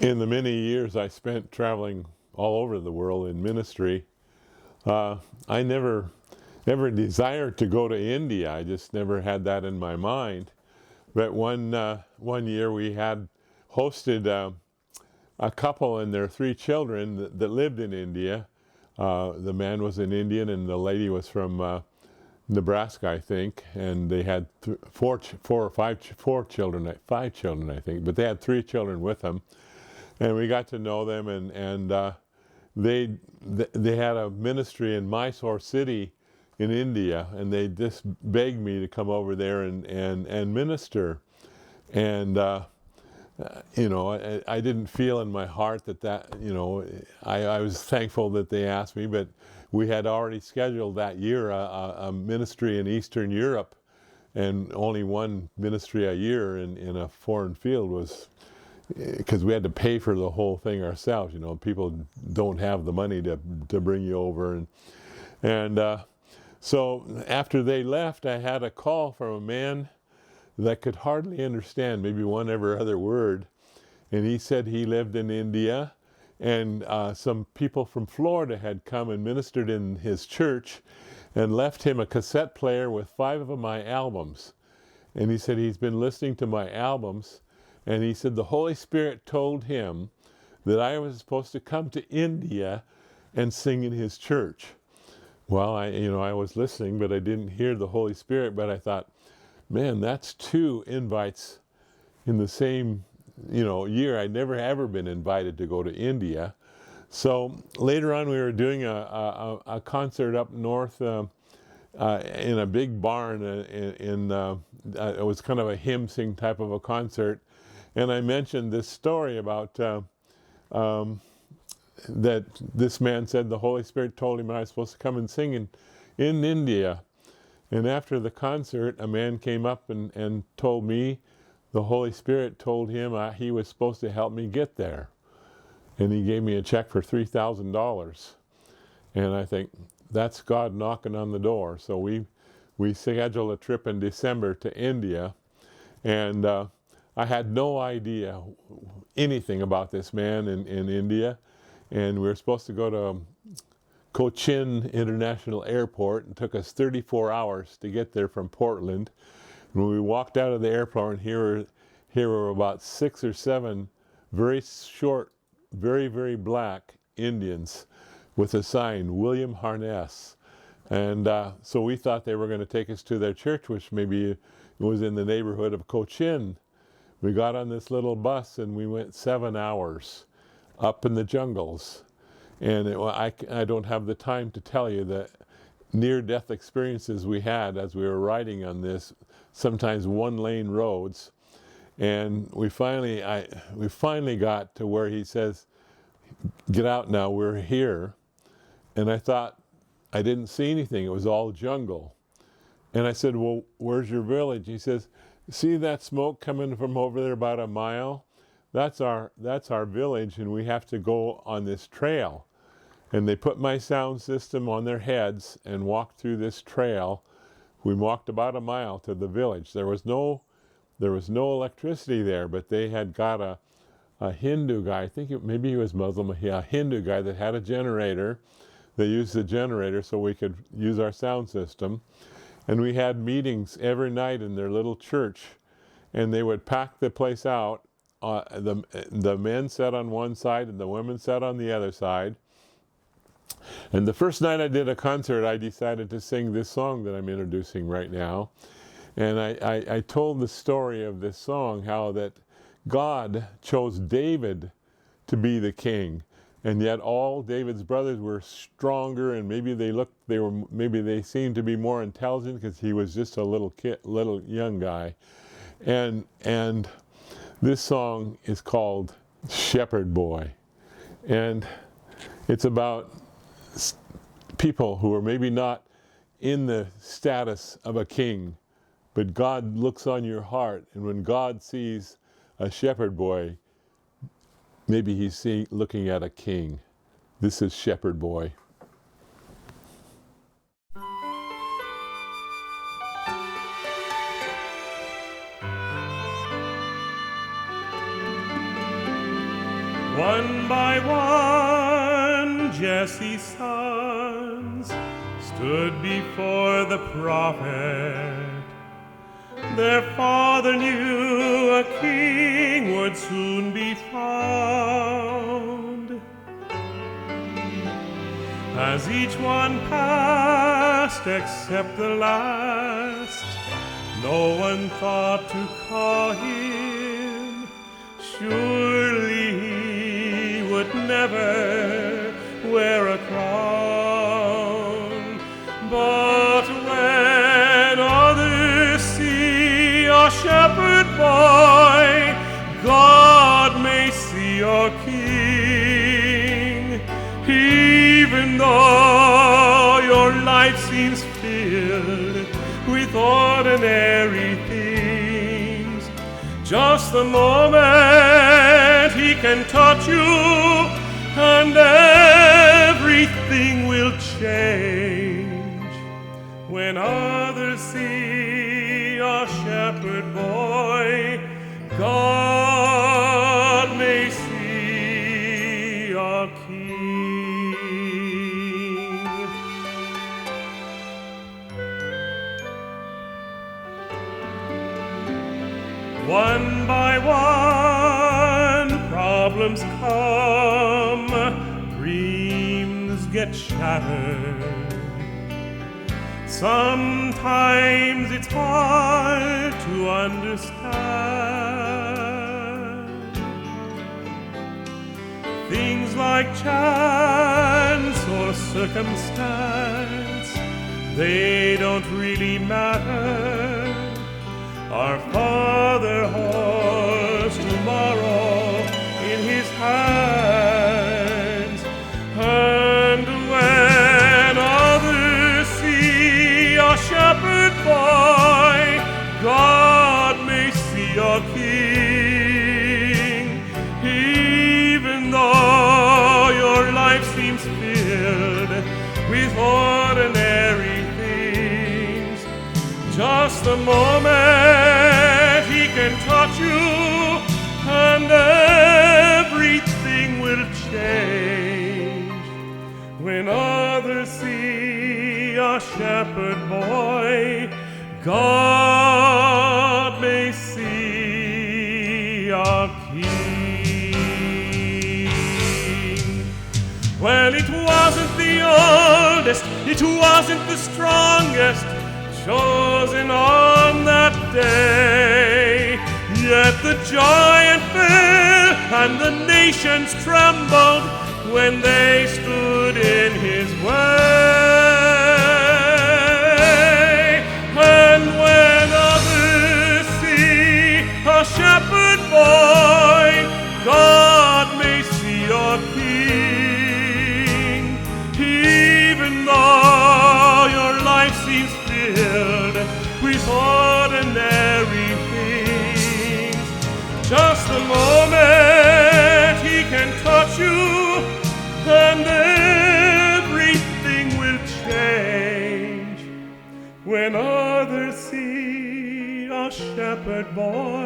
In the many years I spent traveling all over the world in ministry, I never desired to go to India. I just never had that in my mind. But one year we had hosted a couple and their three children that lived in India. The man was an Indian and the lady was from Nebraska, I think, and they had four children, five children, I think, but they had three children with them, and we got to know them, and they had a ministry in Mysore City in India, and they just begged me to come over there and minister, and I didn't feel in my heart I was thankful that they asked me, but we had already scheduled that year a ministry in Eastern Europe, and only one ministry a year in a foreign field was, because we had to pay for the whole thing ourselves. People don't have the money to bring you over, and so after they left, I had a call from a man that could hardly understand maybe one every other word, and he said he lived in India, and some people from Florida had come and ministered in his church and left him a cassette player with 5 of my albums, and he said he's been listening to my albums, and he said the Holy Spirit told him that I was supposed to come to India and sing in his church. Well, I was listening, but I didn't hear the Holy Spirit, but I thought, man, that's 2 invites in the same, year. I'd never ever been invited to go to India. So later on, we were doing a concert up north in a big barn. It was kind of a hymn sing type of a concert, and I mentioned this story about that this man said the Holy Spirit told him I was supposed to come and sing in India. And after the concert, a man came up and told me the Holy Spirit told him he was supposed to help me get there. And he gave me a check for $3,000. And I think, that's God knocking on the door. So we scheduled a trip in December to India. And I had no idea anything about this man in India. And we were supposed to go to Cochin International Airport. It took us 34 hours to get there from Portland. When we walked out of the airport, here were about 6 or 7 very short, very, very black Indians with a sign, William Harness. And so we thought they were going to take us to their church, which maybe was in the neighborhood of Cochin. We got on this little bus and we went 7 hours up in the jungles. And I don't have the time to tell you the near-death experiences we had as we were riding on this, sometimes one-lane roads. And we finally got to where he says, get out now, we're here. And I thought, I didn't see anything, it was all jungle. And I said, well, where's your village? He says, see that smoke coming from over there about a mile? That's our village, and we have to go on this trail. And they put my sound system on their heads and walked through this trail. We walked about a mile to the village. There was no electricity there, but they had got a Hindu guy, I think maybe he was Muslim, a Hindu guy that had a generator. They used the generator so we could use our sound system. And we had meetings every night in their little church, and they would pack the place out. The men sat on one side and the women sat on the other side. And the first night I did a concert, I decided to sing this song that I'm introducing right now. And I told the story of this song, how that God chose David to be the king. And yet all David's brothers were stronger, and maybe they seemed to be more intelligent because he was just a little young guy. And this song is called Shepherd Boy. And it's about people who are maybe not in the status of a king, but God looks on your heart, and when God sees a shepherd boy, maybe he's looking at a king. This is Shepherd Boy. One by one, Jesse's sons stood before the prophet. Their father knew a king would soon be found. As each one passed except the last, no one thought to call him. Surely he would never wear a crown. But when others see a shepherd boy, God may see your king. Even though your life seems filled with ordinary things, just the moment he can touch you and everything will change. When others see a shepherd boy, God may see a king. One by one, problems come, dreams get shattered. Sometimes it's hard to understand. Things like chance or circumstance, they don't really matter. Our Father holds tomorrow in His hands. And when others see a shepherd boy, God may see your king. Even though your life seems filled with ordinary things, just a moment he can touch you and everything will change. When others see a shepherd boy, God may see a king. Well, it wasn't the oldest, it wasn't the strongest, chosen on that day. Yet the giant fell and the nations trembled when they stood in his way. And when others see a shepherd boy, God may see your king. Even though your life seems filled with ordinary things, just the moment he can touch you and everything will change. When others see a shepherd boy,